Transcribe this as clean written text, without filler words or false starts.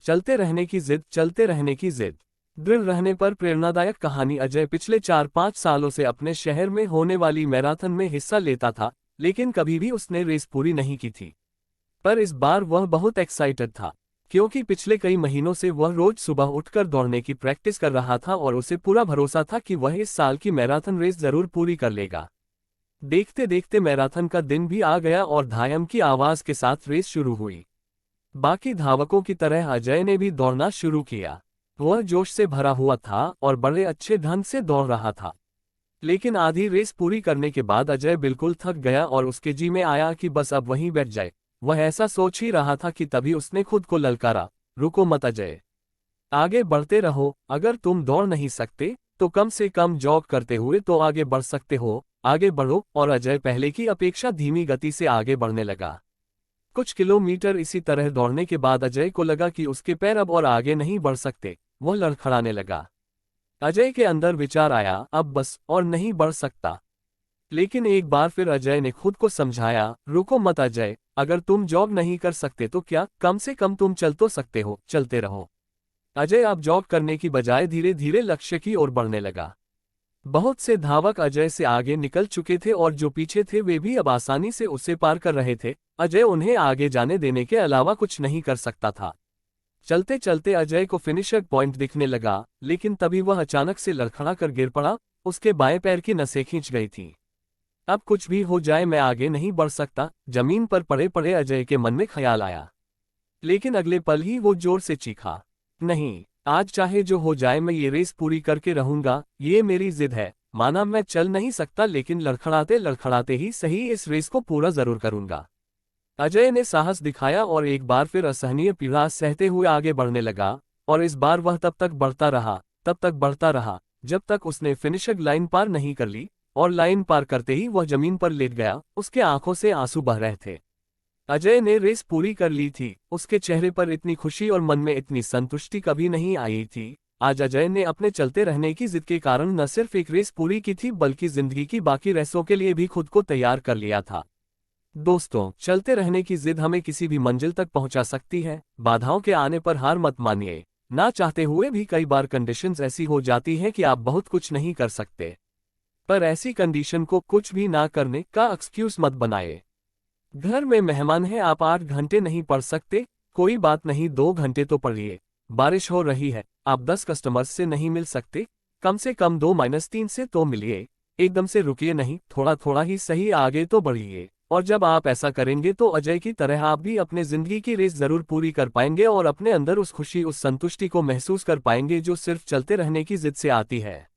चलते रहने की जिद, चलते रहने की जिद। दृढ़ रहने पर प्रेरणादायक कहानी। अजय पिछले 4-5 सालों से अपने शहर में होने वाली मैराथन में हिस्सा लेता था, लेकिन कभी भी उसने रेस पूरी नहीं की थी। पर इस बार वह बहुत एक्साइटेड था, क्योंकि पिछले कई महीनों से वह रोज सुबह उठकर दौड़ने की प्रैक्टिस कर रहा था और उसे पूरा भरोसा था कि वह इस साल की मैराथन रेस जरूर पूरी कर लेगा। देखते देखते मैराथन का दिन भी आ गया और धायम की आवाज के साथ रेस शुरू हुई। बाकी धावकों की तरह अजय ने भी दौड़ना शुरू किया। वह जोश से भरा हुआ था और बड़े अच्छे ढंग से दौड़ रहा था। लेकिन आधी रेस पूरी करने के बाद अजय बिल्कुल थक गया और उसके जी में आया कि बस अब वहीं बैठ जाए। वह ऐसा सोच ही रहा था कि तभी उसने खुद को ललकारा, रुको मत अजय, आगे बढ़ते रहो। अगर तुम दौड़ नहीं सकते तो कम से कम जॉग करते हुए तो आगे बढ़ सकते हो, आगे बढ़ो। और अजय पहले की अपेक्षा धीमी गति से आगे बढ़ने लगा। कुछ किलोमीटर इसी तरह दौड़ने के बाद अजय को लगा कि उसके पैर अब और आगे नहीं बढ़ सकते। वह लड़खड़ाने लगा। अजय के अंदर विचार आया, अब बस और नहीं बढ़ सकता। लेकिन एक बार फिर अजय ने खुद को समझाया, रुको मत अजय, अगर तुम जॉग नहीं कर सकते तो क्या, कम से कम तुम चल तो सकते हो, चलते रहो। अजय अब जॉग करने की बजाय धीरे धीरे लक्ष्य की ओर बढ़ने लगा। बहुत से धावक अजय से आगे निकल चुके थे और जो पीछे थे वे भी अब आसानी से उसे पार कर रहे थे। अजय उन्हें आगे जाने देने के अलावा कुछ नहीं कर सकता था। चलते चलते अजय को फिनिशर पॉइंट दिखने लगा, लेकिन तभी वह अचानक से लड़खड़ा कर गिर पड़ा। उसके बाएं पैर की नसें खींच गई थीं। अब कुछ भी हो जाए मैं आगे नहीं बढ़ सकता, जमीन पर पड़े पड़े अजय के मन में ख्याल आया। लेकिन अगले पल ही वो जोर से चीखा, नहीं, आज चाहे जो हो जाए मैं ये रेस पूरी करके रहूंगा, ये मेरी जिद है। माना मैं चल नहीं सकता, लेकिन लड़खड़ाते लड़खड़ाते ही सही इस रेस को पूरा जरूर करूंगा। अजय ने साहस दिखाया और एक बार फिर असहनीय पीड़ा सहते हुए आगे बढ़ने लगा। और इस बार वह तब तक बढ़ता रहा, तब तक बढ़ता रहा, जब तक उसने फिनिशिंग लाइन पार नहीं कर ली। और लाइन पार करते ही वह जमीन पर लेट गया, उसके आंखों से आंसू बह रहे थे। अजय ने रेस पूरी कर ली थी। उसके चेहरे पर इतनी खुशी और मन में इतनी संतुष्टि कभी नहीं आई थी। आज अजय ने अपने चलते रहने की जिद के कारण न सिर्फ एक रेस पूरी की थी, बल्कि जिंदगी की बाकी रेसों के लिए भी खुद को तैयार कर लिया था। दोस्तों, चलते रहने की जिद हमें किसी भी मंजिल तक पहुंचा सकती है। बाधाओं के आने पर हार मत मानिए। ना चाहते हुए भी कई बार कंडीशंस ऐसी हो जाती है कि आप बहुत कुछ नहीं कर सकते। पर ऐसी कंडीशन को कुछ भी ना करने का एक्सक्यूज मत बनाए। घर में मेहमान है, आप 8 घंटे नहीं पढ़ सकते, कोई बात नहीं, 2 घंटे तो पढ़िए। बारिश हो रही है, आप 10 कस्टमर्स से नहीं मिल सकते, कम से कम 2-3 से तो मिलिए। एकदम से रुकिए नहीं, थोड़ा थोड़ा ही सही आगे तो बढ़िए। और जब आप ऐसा करेंगे तो अजय की तरह आप भी अपने जिंदगी की रेस जरूर पूरी कर पाएंगे और अपने अंदर उस खुशी, उस संतुष्टि को महसूस कर पाएंगे जो सिर्फ चलते रहने की जिद से आती है।